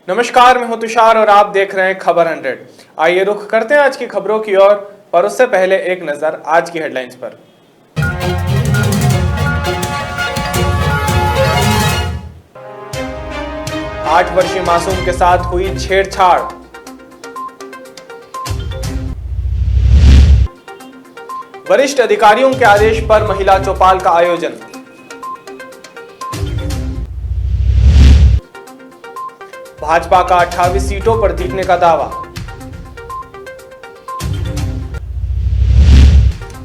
नमस्कार, मैं हूं तुषार और आप देख रहे हैं खबर 100। आइए रुख करते हैं आज की खबरों की ओर, पर उससे पहले एक नजर आज की हेडलाइंस पर। आठ वर्षीय मासूम के साथ हुई छेड़छाड़। वरिष्ठ अधिकारियों के आदेश पर महिला चौपाल का आयोजन। भाजपा का 28 सीटों पर जीतने का दावा।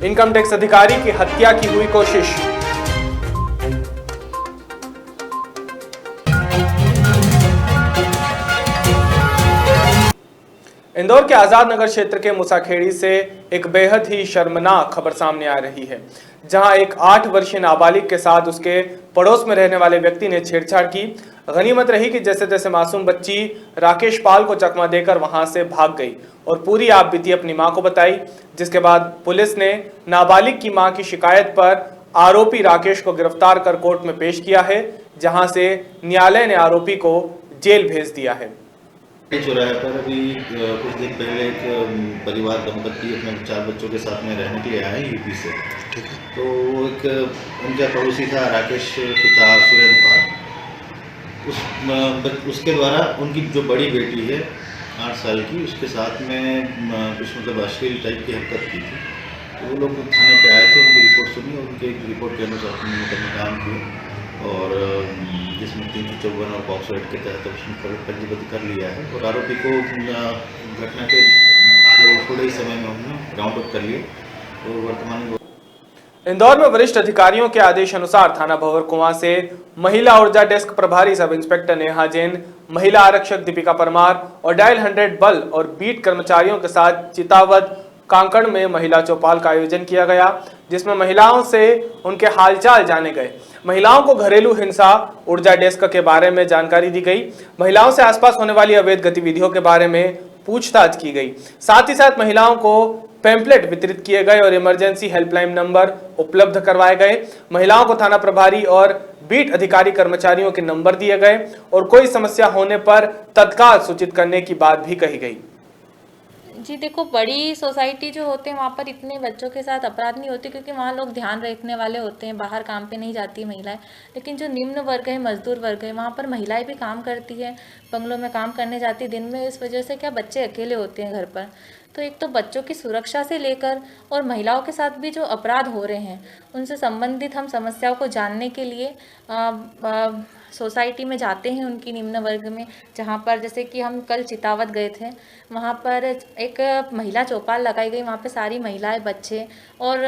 इनकम टैक्स अधिकारी की हत्या की हुई कोशिश। इंदौर के आजाद नगर क्षेत्र के मुसाखेड़ी से एक बेहद ही शर्मनाक खबर सामने आ रही है, जहां एक 8 वर्षीय नाबालिग के साथ उसके पड़ोस में रहने वाले व्यक्ति ने छेड़छाड़ की। गनीमत रही कि जैसे तैसे मासूम बच्ची राकेश पाल को चकमा देकर वहां से भाग गई और पूरी आपबीती अपनी मां को बताई, जिसके बाद पुलिस ने नाबालिग की मां की शिकायत पर आरोपी राकेश को गिरफ्तार कर कोर्ट में पेश किया है, जहां से न्यायालय ने आरोपी को जेल भेज दिया है। चौराहे पर अभी कुछ दिन पहले एक परिवार दंपति अपने 4 बच्चों के साथ में रहने के लिए आए यूपी से। तो वो एक उनका पड़ोसी था राकेश पिता सुरेंद्र पाल। उसके द्वारा उनकी जो बड़ी बेटी है 8 साल की, उसके साथ में कुछ मतलब अश्लील टाइप की हरकत की थी। तो वो लोग थाने पे आए थे, उनकी रिपोर्ट सुनी और उनके रिपोर्ट के अनुसार उन्होंने काम किया और जिसमें 354 और पॉक्सो एक्ट के तहत उसने पंजीबद्ध कर लिया है और आरोपी को घटना के थोड़े ही समय में हमने राउंड अप कर लिए और वर्तमान में इंदौर में वरिष्ठ अधिकारियों के आदेश अनुसार थाना भंवर कुआं से महिला ऊर्जा डेस्क प्रभारी सब इंस्पेक्टर नेहा जैन, महिला आरक्षक दीपिका परमार और डायल 100 बल और बीट कर्मचारियों के साथ चितावद कांकड़ में महिला चौपाल का आयोजन किया गया, जिसमें महिलाओं से उनके हालचाल जाने गए। महिलाओं को घरेलू हिंसा, ऊर्जा डेस्क के बारे में जानकारी दी गई। महिलाओं से आसपास होने वाली अवैध गतिविधियों के बारे में पूछताछ की गई। साथ ही साथ महिलाओं को पैम्पलेट वितरित किए गए और इमरजेंसी हेल्पलाइन नंबर उपलब्ध करवाए गए। महिलाओं को थाना प्रभारी और बीट अधिकारी कर्मचारियों के नंबर दिए गए और कोई समस्या होने पर तत्काल सूचित करने की बात भी कही गई। जी देखो, बड़ी सोसाइटी जो होते हैं वहाँ पर इतने बच्चों के साथ अपराध नहीं होते, क्योंकि वहाँ लोग ध्यान रखने वाले होते हैं, बाहर काम पे नहीं जाती महिलाएं। लेकिन जो निम्न वर्ग है, मजदूर वर्ग है, वहाँ पर महिलाएं भी काम करती है, बंगलों में काम करने जाती दिन में। इस वजह से क्या बच्चे अकेले होते हैं घर पर, तो एक तो बच्चों की सुरक्षा से लेकर और महिलाओं के साथ भी जो अपराध हो रहे हैं उनसे संबंधित हम समस्याओं को जानने के लिए सोसाइटी में जाते हैं, उनकी निम्न वर्ग में। जहाँ पर जैसे कि हम कल चितावत गए थे, वहाँ पर एक महिला चौपाल लगाई गई। वहाँ पे सारी महिलाएं, बच्चे और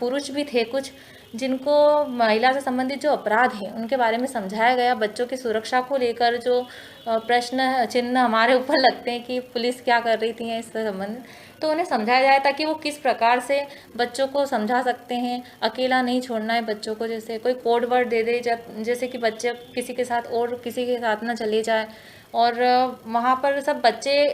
पुरुष भी थे कुछ, जिनको महिला से संबंधित जो अपराध हैं उनके बारे में समझाया गया। बच्चों की सुरक्षा को लेकर जो प्रश्न चिन्ह हमारे ऊपर लगते हैं कि पुलिस क्या कर रही थी इससे संबंधित, तो उन्हें समझाया जाए ताकि वो किस प्रकार से बच्चों को समझा सकते हैं। अकेला नहीं छोड़ना है बच्चों को, जैसे कोई कोड वर्ड दे दे जैसे कि बच्चे किसी के साथ और किसी के साथ ना चले जाए। और वहाँ पर सब बच्चे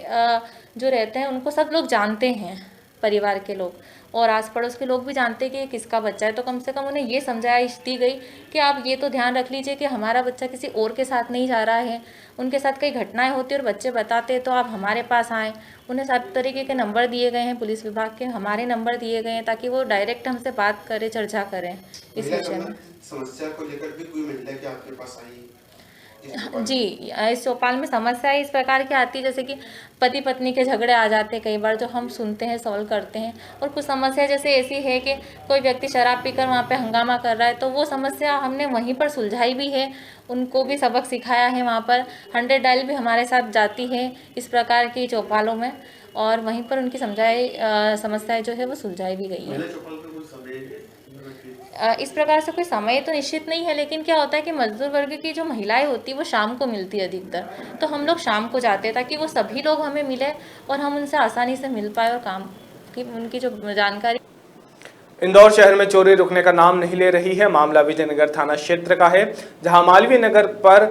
जो रहते हैं उनको सब लोग जानते हैं, परिवार के लोग और आस पड़ोस के लोग भी जानते हैं कि ये किसका बच्चा है। तो कम से कम उन्हें ये समझाइश दी गई कि आप ये तो ध्यान रख लीजिए कि हमारा बच्चा किसी और के साथ नहीं जा रहा है। उनके साथ कई घटनाएं होती हैं और बच्चे बताते हैं तो आप हमारे पास आएँ। उन्हें सब तरीके के नंबर दिए गए हैं, पुलिस विभाग के हमारे नंबर दिए गए हैं, ताकि वो डायरेक्ट हमसे बात करें, चर्चा करें इस विषय में। समस्या को लेकर भी कोई महिला क्या आपके पास आई? जी, इस चौपाल में समस्या इस प्रकार की आती है जैसे कि पति पत्नी के झगड़े आ जाते हैं कई बार, जो हम सुनते हैं, सॉल्व करते हैं। और कुछ समस्या जैसे ऐसी है कि कोई व्यक्ति शराब पीकर वहाँ पे हंगामा कर रहा है, तो वो समस्या हमने वहीं पर सुलझाई भी है, उनको भी सबक सिखाया है। वहाँ पर 100 डायल भी हमारे साथ जाती है इस प्रकार की चौपालों में, और वहीं पर उनकी समस्याएं जो है वो सुलझाई भी गई है। इस प्रकार से कोई समय तो निश्चित नहीं है, लेकिन क्या होता है कि मजदूर वर्ग की जो महिलाएं होती है वो शाम को मिलती है अधिकतर, तो हम लोग शाम को जाते हैं ताकि वो सभी लोग हमें मिले और हम उनसे आसानी से मिल पाए और काम की उनकी जो जानकारी। इंदौर शहर में चोरी रुकने का नाम नहीं ले रही है। मामला विजयनगर थाना क्षेत्र का है, जहां मालवीय नगर पर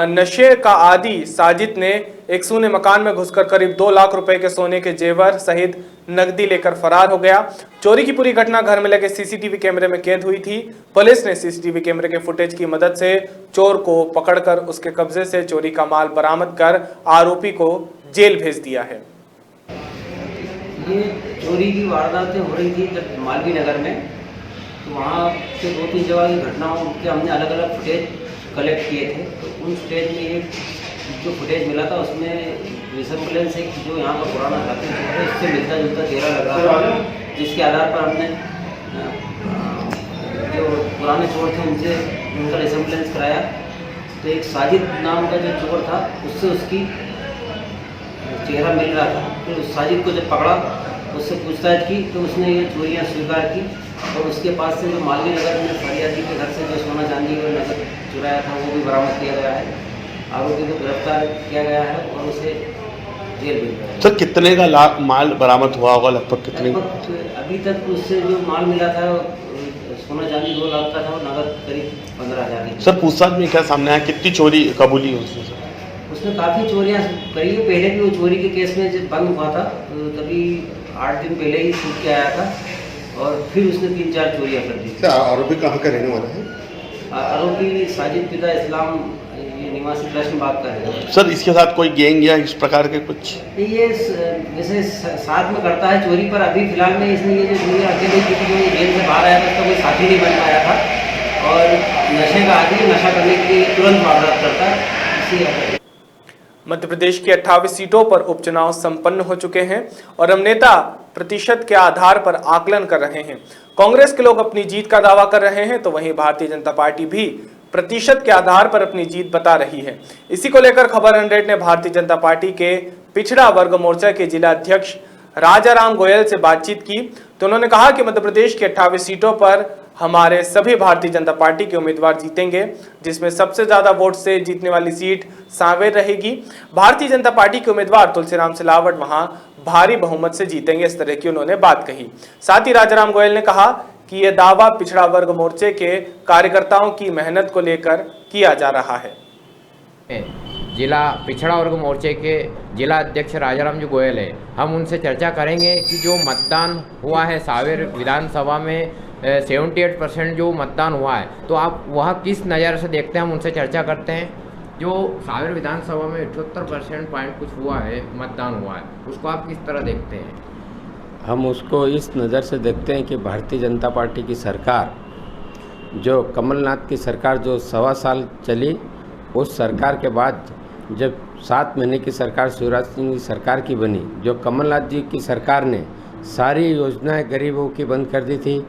नशे का आदी साजिद ने एक सूने मकान में घुसकर करीब 2 लाख रुपए के सोने के जेवर सहित नकदी लेकर फरार हो गया। चोरी की पूरी घटना घर में लगे सीसीटीवी कैमरे में कैद हुई थी। पुलिस ने सीसीटीवी कैमरे के फुटेज की मदद से चोर को पकड़कर उसके कब्जे से चोरी का माल बरामद कर आरोपी को जेल भेज दिया है। ये चोरी की वारदातें हो रही थी जब मालवीय नगर में, तो वहाँ से 2-3 जगह की घटनाओं के हमने अलग अलग फुटेज कलेक्ट किए थे। तो उन फुटेज में एक जो फुटेज मिला था उसमें रिसेम्बलेंस एक जो यहाँ का पुराना घाटी है उससे मिलता जुलता चेहरा लग रहा था, जिसके आधार पर हमने जो पुराने चोर थे उनसे उनका रिसेम्बलेंस कराया। तो एक साजिद नाम का जो चोर था उससे उसकी चेहरा मिल रहा था। फिर उस साजिद को जब पकड़ा उससे पूछताछ की तो उसने ये चोरियाँ स्वीकार की और उसके पास से जो मालवीय नगर में फरिया जी के घर से जो सोना चांदी और नकद चुराया था वो भी बरामद किया गया है। आरोपी को गिरफ्तार किया गया है और उसे जेल भेज दिया है। सर कितने का माल बरामद हुआ होगा, लगभग कितने? अभी तक उससे जो माल मिला था सोना चांदी 2 लाख का था और नकद करीब 15,000 की। सर पूछताछ में क्या सामने आया, कितनी चोरी कबूली है उसने? सर उसने काफ़ी चोरियाँ करी है। पहले भी वो चोरी के केस में जब बंद हुआ था तो तभी 8 दिन पहले ही छूट के आया था और फिर उसने 3-4 चोरियाँ कर दी। सर आरोपी कहाँ का रहने वाला है? आरोपी साजिद पिता इस्लाम ये निवासी कृष्णबाग का है। सर इसके साथ कोई गैंग या इस प्रकार के कुछ? ये जैसे साथ में करता है चोरी, पर अभी फिलहाल में इसने ये जो चोरी अकेले की थी, जो ये जेल से बाहर आया था उसका कोई साथी नहीं बन पाया था और नशे का आदमी नशा करने के लिए तुरंत वारदात करता है। इसी मध्य प्रदेश की 28 सीटों पर उपचुनाव संपन्न हो चुके हैं और हम नेता प्रतिशत के आधार पर आकलन कर रहे हैं। कांग्रेस के लोग अपनी जीत का दावा कर रहे हैं तो वहीं भारतीय जनता पार्टी भी प्रतिशत के आधार पर अपनी जीत बता रही है। इसी को लेकर खबर 100 ने भारतीय जनता पार्टी के पिछड़ा वर्ग मोर्चा के जिला अध्यक्ष राजाराम गोयल से बातचीत की तो उन्होंने कहा कि मध्य प्रदेश की 28 सीटों पर हमारे सभी भारतीय जनता पार्टी के उम्मीदवार जीतेंगे, जिसमें सबसे ज्यादा वोट से जीतने वाली सीट सांवेर रहेगी। भारतीय जनता पार्टी के उम्मीदवार तुलसीराम सिलावट वहां भारी बहुमत से जीतेंगे, इस तरह की उन्होंने बात कही। साथ ही राजाराम गोयल ने कहा कि यह दावा पिछड़ा वर्ग मोर्चे के कार्यकर्ताओं की मेहनत को लेकर किया जा रहा है। जिला पिछड़ा वर्ग मोर्चे के जिला अध्यक्ष राजाराम जी गोयल है, हम उनसे चर्चा करेंगे कि जो मतदान हुआ है सांवेर विधानसभा में 78% जो मतदान हुआ है, तो आप वह किस नज़र से देखते हैं, हम उनसे चर्चा करते हैं। जो सांवेर विधानसभा में 78% पॉइंट कुछ हुआ है मतदान हुआ है, उसको आप किस तरह देखते हैं? हम उसको इस नज़र से देखते हैं कि भारतीय जनता पार्टी की सरकार, जो कमलनाथ की सरकार जो 1.25 साल चली, उस सरकार के बाद जब 7 महीने की सरकार शिवराज सिंह की सरकार की बनी, जो कमलनाथ जी की सरकार ने सारी योजनाएं गरीबों की बंद कर दी थी,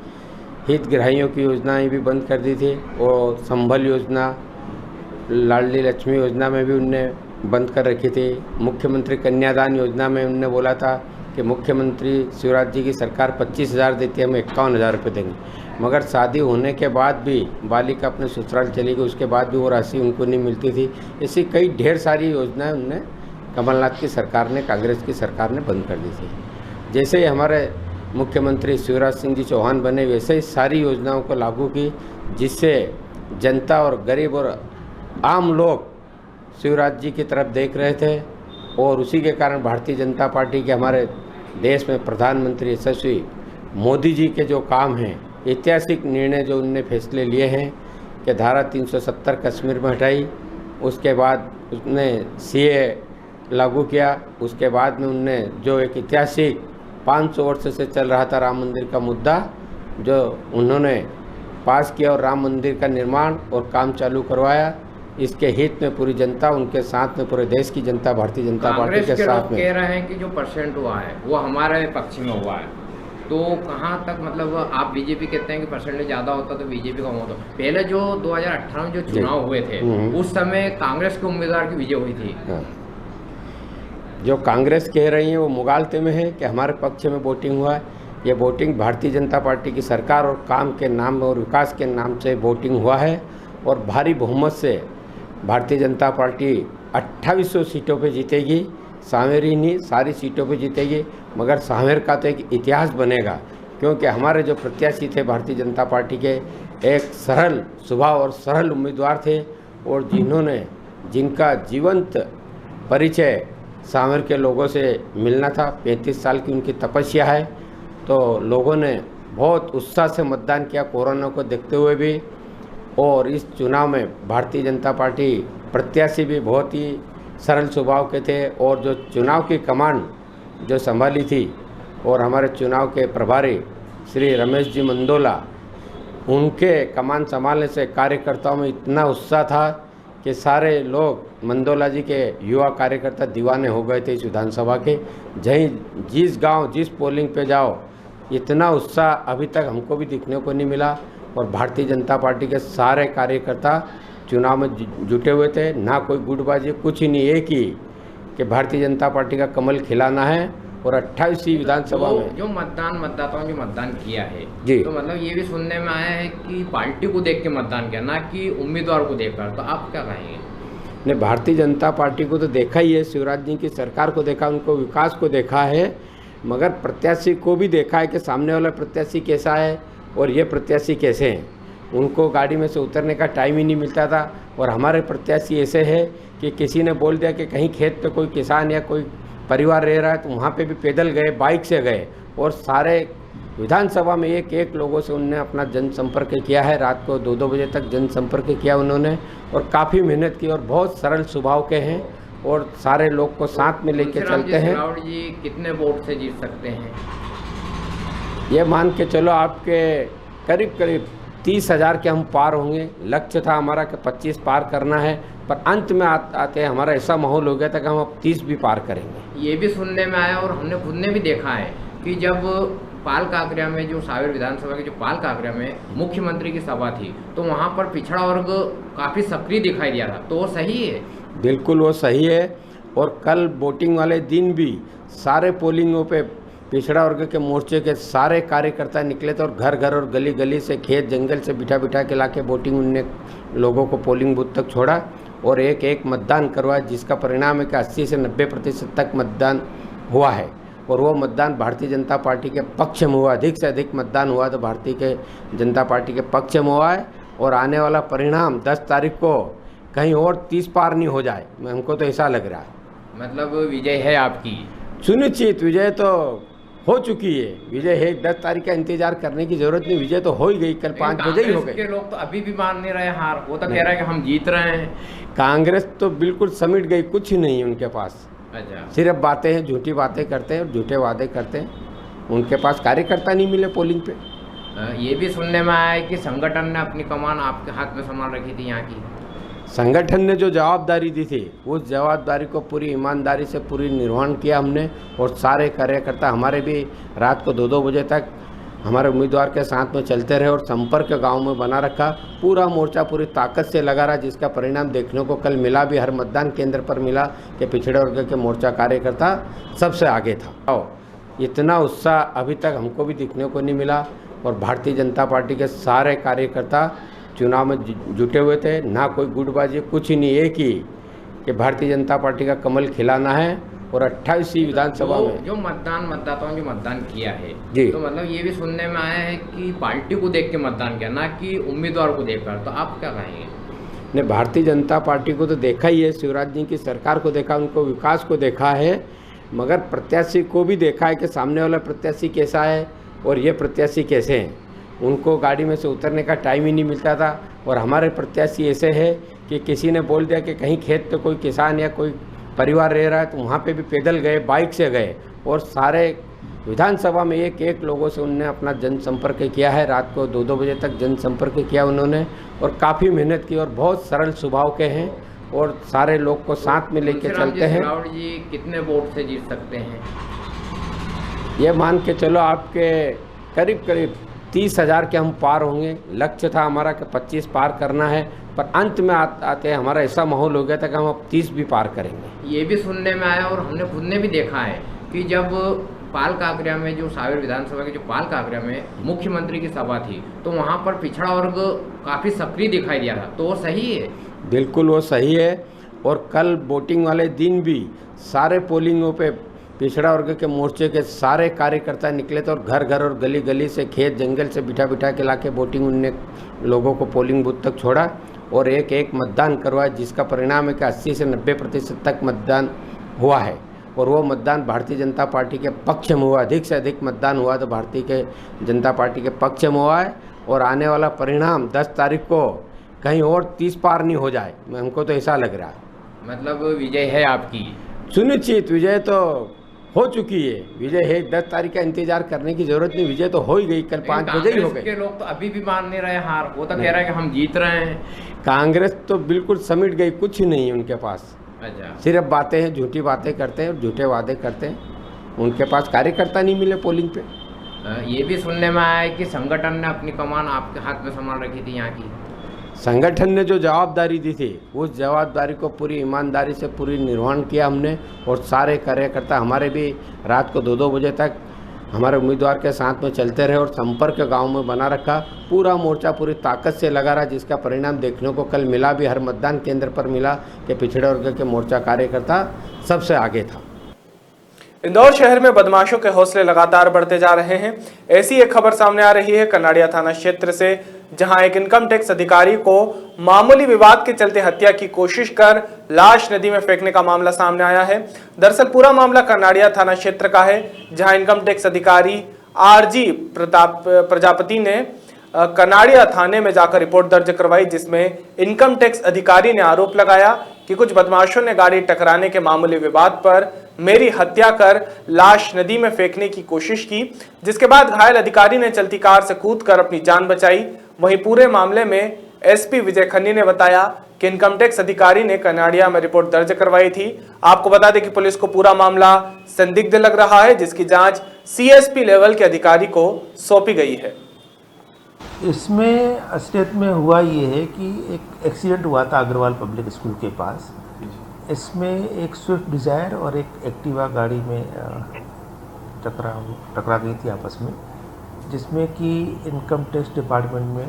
हितग्राहियों की योजनाएं भी बंद कर दी थी और संबल योजना, लाडली लक्ष्मी योजना में भी उनने बंद कर रखी थी। मुख्यमंत्री कन्यादान योजना में उनने बोला था कि मुख्यमंत्री शिवराज जी की सरकार 25,000 देती है, हम 51,000 रुपये देंगे, मगर शादी होने के बाद भी बालिका अपने ससुराल चली गई, उसके बाद भी वो राशि उनको नहीं मिलती थी। ऐसी कई ढेर सारी योजनाएं उनने कमलनाथ की सरकार ने, कांग्रेस की सरकार ने बंद कर दी थी। जैसे ही हमारे मुख्यमंत्री शिवराज सिंह जी चौहान बने, वैसे ही सारी योजनाओं को लागू की, जिससे जनता और गरीब और आम लोग शिवराज जी की तरफ देख रहे थे और उसी के कारण भारतीय जनता पार्टी के हमारे देश में प्रधानमंत्री यशस्वी मोदी जी के जो काम हैं, ऐतिहासिक निर्णय जो उनने फैसले लिए हैं कि धारा 370 कश्मीर में हटाई, उसके बाद उसने CA लागू किया, उसके बाद में उनने जो एक ऐतिहासिक 500 वर्ष से चल रहा था राम मंदिर का मुद्दा, जो उन्होंने पास किया और राम मंदिर का निर्माण और काम चालू करवाया। इसके हित में पूरी जनता उनके साथ में, पूरे देश की जनता भारतीय जनता पार्टी के साथ में। कह रहे हैं कि जो परसेंट हुआ है वो हमारे पक्ष में हुआ है, तो कहाँ तक मतलब आप बीजेपी कहते हैं कि परसेंटेज ज़्यादा होता तो बीजेपी का होता। पहले जो 2018 में जो चुनाव हुए थे उस समय कांग्रेस के उम्मीदवार की विजय हुई थी। जो कांग्रेस कह रही है वो मुगालते में है कि हमारे पक्ष में वोटिंग हुआ है। ये वोटिंग भारतीय जनता पार्टी की सरकार और काम के नाम और विकास के नाम से वोटिंग हुआ है और भारी बहुमत से भारतीय जनता पार्टी 2800 सीटों पे जीतेगी। सांवेर ही नहीं, सारी सीटों पे जीतेगी, मगर सांवेर का तो एक इतिहास बनेगा, क्योंकि हमारे जो प्रत्याशी थे भारतीय जनता पार्टी के, एक सरल स्वभाव और सरल उम्मीदवार थे और जिनका जीवंत परिचय सांवर के लोगों से मिलना था। 35 साल की उनकी तपस्या है, तो लोगों ने बहुत उत्साह से मतदान किया कोरोना को देखते हुए भी। और इस चुनाव में भारतीय जनता पार्टी प्रत्याशी भी बहुत ही सरल स्वभाव के थे, और जो चुनाव की कमान जो संभाली थी और हमारे चुनाव के प्रभारी श्री रमेश जी मंडोला, उनके कमान संभालने से कार्यकर्ताओं में इतना उत्साह था कि सारे लोग मंडोला जी के युवा कार्यकर्ता दीवाने हो गए थे इस विधानसभा के। जिस गांव जिस पोलिंग पे जाओ, इतना उत्साह अभी तक हमको भी दिखने को नहीं मिला। और भारतीय जनता पार्टी के सारे कार्यकर्ता चुनाव में जुटे हुए थे, ना कोई गुटबाजी, कुछ ही नहीं, एक ही कि भारतीय जनता पार्टी का कमल खिलाना है। और 28वीं विधानसभा में जो मतदाताओं ने मतदान किया है जी, तो मतलब ये भी सुनने में आया है कि पार्टी को देख के मतदान किया, ना कि उम्मीदवार को देखकर, तो आप क्या कहेंगे? ने भारतीय जनता पार्टी को तो देखा ही है, शिवराज जी की सरकार को देखा, उनको विकास को देखा है, मगर प्रत्याशी को भी देखा है कि सामने वाला प्रत्याशी कैसा है और ये प्रत्याशी कैसे हैं। उनको गाड़ी में से उतरने का टाइम ही नहीं मिलता था। और हमारे प्रत्याशी ऐसे है कि किसी ने बोल दिया कि कहीं खेत पे कोई किसान या कोई परिवार रह रहा है, तो वहाँ पे भी पैदल गए, बाइक से गए, और सारे विधानसभा में एक एक लोगों से उन्होंने अपना जनसंपर्क किया है। रात को 2-2 बजे तक जनसंपर्क किया उन्होंने, और काफ़ी मेहनत की, और बहुत सरल स्वभाव के हैं, और सारे लोग को साथ में लेके चलते हैं। रावण जी कितने वोट से जीत सकते हैं? ये मान के चलो आपके करीब करीब 30,000 के हम पार होंगे। लक्ष्य था हमारा कि 25 पार करना है, पर अंत में आते हमारा ऐसा माहौल हो गया था कि हम अब 30 भी पार करेंगे। ये भी सुनने में आया और हमने खुद ने भी देखा है कि जब पाल काकरिया में, जो सावेर विधानसभा के जो पाल काकरिया में मुख्यमंत्री की सभा थी, तो वहाँ पर पिछड़ा वर्ग काफ़ी सक्रिय दिखाई दिया था, तो वो सही है? बिल्कुल वो सही है। और कल वोटिंग वाले दिन भी सारे पोलिंगों पे पिछड़ा वर्ग के मोर्चे के सारे कार्यकर्ता निकले थे, और घर घर और गली गली से, खेत जंगल से बिठा के ला के वोटिंग उनने लोगों को पोलिंग बूथ तक छोड़ा और एक एक मतदान करवाया, जिसका परिणाम है कि 80 से 90% तक मतदान हुआ है। और वो मतदान भारतीय जनता पार्टी के पक्ष में हुआ, अधिक से अधिक मतदान हुआ तो भारतीय जनता पार्टी के पक्ष में हुआ है। और आने वाला परिणाम 10 तारीख को कहीं और 30 पार नहीं हो जाए, हमको तो ऐसा लग रहा है। मतलब विजय है आपकी? सुनिश्चित विजय तो हो चुकी है, विजय है। 10 तारीख का इंतजार करने की जरूरत नहीं, विजय तो हो ही गई, कल 5 बजे ही हो गई। के लोग तो अभी भी मान नहीं रहे हार, वो तो कह रहा है कि हम जीत रहे हैं। कांग्रेस तो बिल्कुल समिट गई, कुछ ही नहीं है उनके पास। अच्छा, सिर्फ बातें हैं, झूठी बातें करते हैं और झूठे वादे करते हैं। उनके पास कार्यकर्ता नहीं मिले पोलिंग पे। ये भी सुनने में आया है कि संगठन ने अपनी कमान आपके हाथ में संभाल रखी थी यहाँ की। संगठन ने जो जवाबदारी दी थी, उस जवाबदारी को पूरी ईमानदारी से पूरी निर्वहन किया हमने। और सारे कार्यकर्ता हमारे भी रात को 2-2 बजे तक हमारे उम्मीदवार के साथ में चलते रहे, और संपर्क गांव में बना रखा। पूरा मोर्चा पूरी ताकत से लगा रहा, जिसका परिणाम देखने को कल मिला भी, हर मतदान केंद्र पर मिला कि पिछड़े वर्ग के मोर्चा कार्यकर्ता सबसे आगे था। इतना उत्साह अभी तक हमको भी दिखने को नहीं मिला। और भारतीय जनता पार्टी के सारे कार्यकर्ता चुनाव में जुटे हुए थे, ना कोई गुटबाजी, कुछ ही नहीं, एक ही कि भारतीय जनता पार्टी का कमल खिलाना है। और 28वीं विधानसभा में जो मतदाताओं ने मतदान किया है जी, तो मतलब ये भी सुनने में आया है कि पार्टी को देख के मतदान किया, ना कि उम्मीदवार को देखकर, तो आप क्या कहेंगे? ने भारतीय जनता पार्टी को तो देखा ही है, शिवराज जी की सरकार को देखा, उनको विकास को देखा है, मगर प्रत्याशी को भी देखा है कि सामने वाला प्रत्याशी कैसा है और ये प्रत्याशी कैसे हैं। उनको गाड़ी में से उतरने का टाइम ही नहीं मिलता था। और हमारे प्रत्याशी ऐसे है कि किसी ने बोल दिया कि कहीं खेत पे कोई किसान या कोई परिवार रह रहा है, तो वहाँ पे भी पैदल गए, बाइक से गए, और सारे विधानसभा में एक एक लोगों से उन्होंने अपना जनसंपर्क किया है। रात को 2-2 बजे तक जनसंपर्क किया उन्होंने, और काफ़ी मेहनत की, और बहुत सरल स्वभाव के हैं, और सारे लोग को साथ में लेके चलते हैं। रावण जी कितने वोट से जीत सकते हैं? ये मान के चलो आपके करीब करीब 30,000 के हम पार होंगे। लक्ष्य था हमारा कि 25 पार करना है, पर अंत में आते हमारा ऐसा माहौल हो गया था कि हम अब 30 भी पार करेंगे। ये भी सुनने में आया और हमने खुद ने भी देखा है कि जब पाल काकरिया में, जो सावेर विधानसभा के जो पाल काकरिया में मुख्यमंत्री की सभा थी, तो वहाँ पर पिछड़ा वर्ग काफ़ी सक्रिय दिखाई दिया था, तो वो सही है? बिल्कुल वो सही है। और कल वोटिंग वाले दिन भी सारे पोलिंगों पे पिछड़ा वर्ग के मोर्चे के सारे कार्यकर्ता निकले थे, और घर घर और गली गली से, खेत जंगल से बिठा के ला के वोटिंग उनने लोगों को पोलिंग बूथ तक छोड़ा, और एक एक मतदान करवाया, जिसका परिणाम है कि 80 से 90% तक मतदान हुआ है। और वो मतदान भारतीय जनता पार्टी के पक्ष में हुआ, अधिक से अधिक मतदान हुआ तो भारतीय जनता पार्टी के पक्ष में हुआ है। और आने वाला परिणाम 10 तारीख को कहीं और 30 पार नहीं हो जाए, हमको तो ऐसा लग रहा है। मतलब विजय है आपकी? सुनिश्चित विजय तो हो चुकी है, विजय है, 10 तारीख का इंतजार करने की जरूरत नहीं, विजय तो हो ही गई, कल 5 बजे ही हो गई। के लोग तो अभी भी मान नहीं रहे हार, वो तो कह रहे हैं कि हम जीत रहे हैं। कांग्रेस तो बिल्कुल समेट गई, कुछ नहीं है उनके पास। अच्छा, सिर्फ बातें हैं, झूठी बातें करते हैं और झूठे वादे करते हैं, उनके पास कार्यकर्ता नहीं मिले पोलिंग पे। ये भी सुनने में आया है कि संगठन ने अपनी कमान आपके हाथ में संभाल रखी थी यहाँ की। संगठन ने जो जवाबदारी दी थी उस जवाबदारी को पूरी ईमानदारी से पूरी निर्वहन किया हमने, और सारे कार्यकर्ता हमारे भी रात को 2-2 बजे तक हमारे उम्मीदवार के साथ में चलते रहे और संपर्क गांव में बना रखा। पूरा मोर्चा पूरी ताकत से लगा रहा, जिसका परिणाम देखने को कल मिला भी, हर मतदान केंद्र पर मिला कि पिछड़े वर्ग के मोर्चा कार्यकर्ता सबसे आगे था। इंदौर शहर में बदमाशों के हौसले लगातार बढ़ते जा रहे हैं। ऐसी एक खबर सामने आ रही है कनाड़िया थाना क्षेत्र से, जहां एक इनकम टैक्स अधिकारी को मामूली विवाद के चलते हत्या की कोशिश कर लाश नदी में फेंकने का मामला सामने आया है। दरअसल पूरा मामला कनाड़िया थाना क्षेत्र का है, जहां इनकम टैक्स अधिकारी आरजी प्रजापति ने कनाड़िया थाने में जाकर रिपोर्ट दर्ज करवाई, जिसमें इनकम टैक्स अधिकारी ने आरोप लगाया कि कुछ बदमाशों ने गाड़ी टकराने के मामूली विवाद पर मेरी हत्या कर लाश नदी में फेंकने की कोशिश की, जिसके बाद घायल अधिकारी ने चलती कार से कूदकर अपनी जान बचाई। वहीं पूरे मामले में एसपी विजय खन्नी ने बताया कि इनकम टैक्स अधिकारी ने कनाड़िया में रिपोर्ट दर्ज करवाई थी। आपको बता दें कि पुलिस को पूरा मामला संदिग्ध लग रहा है, जिसकी जांच सीएसपी लेवल के अधिकारी को सौंपी गई है। इसमें असलियत में हुआ ये है कि एक एक्सीडेंट हुआ था अग्रवाल पब्लिक स्कूल के पास। इसमें एक स्विफ्ट डिज़ायर और एक एक्टिवा गाड़ी में टकरा गई थी आपस में, जिसमें कि इनकम टैक्स डिपार्टमेंट में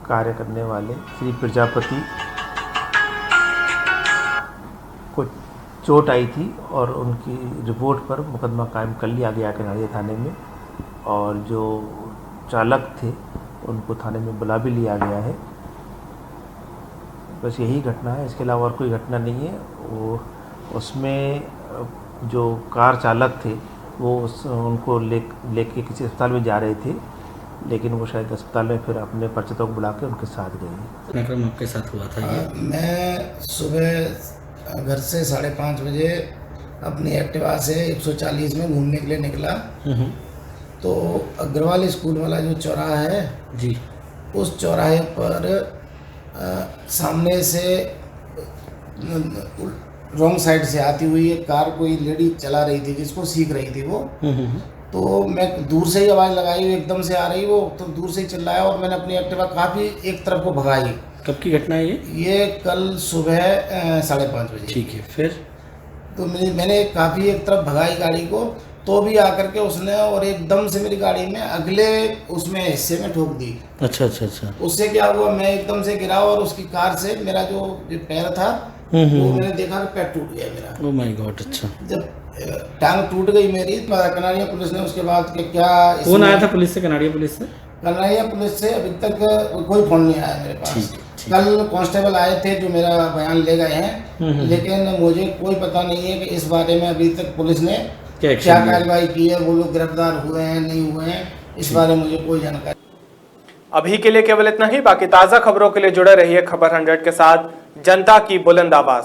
कार्य करने वाले श्री प्रजापति को चोट आई थी और उनकी रिपोर्ट पर मुकदमा कायम कर लिया गया कनाड़िया थाने में, और जो चालक थे उनको थाने में बुला भी लिया गया है। बस यही घटना है, इसके अलावा और कोई घटना नहीं है। वो उसमें जो कार चालक थे वो उनको लेके किसी अस्पताल में जा रहे थे, लेकिन वो शायद अस्पताल में फिर अपने परिचितों को बुला के उनके साथ गए। कार्यक्रम आपके साथ हुआ था ये? मैं सुबह घर से 5:30 बजे अपनी एक्टिवा से 140 में घूमने के लिए निकला, तो अग्रवाल स्कूल वाला जो चौराहा है जी, उस चौराहे पर सामने से रॉन्ग साइड से आती हुई एक कार कोई लेडी चला रही थी, जिसको सीख रही थी वो। तो मैं दूर से ही आवाज़ लगाई, एकदम से आ रही वो, तो दूर से ही चिल्लाया और मैंने अपनी एक्टिवा काफ़ी एक तरफ को भगाई। कब की घटना है ये कल सुबह 5:30 बजे। ठीक है, फिर तो मैंने काफ़ी एक तरफ भगाई गाड़ी को, तो भी आकर के उसने और एकदम से मेरी गाड़ी में अगले उसमें हिस्से में ठोक दी। अच्छा अच्छा अच्छा। उससे क्या हुआ, मैं एकदम से गिरा और उसकी कार से मेरा जो पैर था वो मैंने देखा कि पैर टूट गया मेरा। Oh my God. अच्छा, जब टांग टूट गई मेरी, कनाड़िया पुलिस ने उसके बाद के क्या फोन आया था पुलिस से? कनाड़िया पुलिस से? कनाड़िया पुलिस से अभी तक कोई फोन नहीं आया मेरे पास। कल कांस्टेबल आए थे जो मेरा बयान ले गए हैं, लेकिन मुझे कोई पता नहीं है कि इस बारे में अभी तक पुलिस ने क्या कार्रवाई की है, वो लोग गिरफ्तार हुए हैं नहीं हुए हैं, इस बारे में मुझे कोई जानकारी। अभी के लिए केवल इतना ही। बाकी ताज़ा खबरों के लिए जुड़े रहिए खबर 100 के साथ। जनता की बुलंद आवाज़।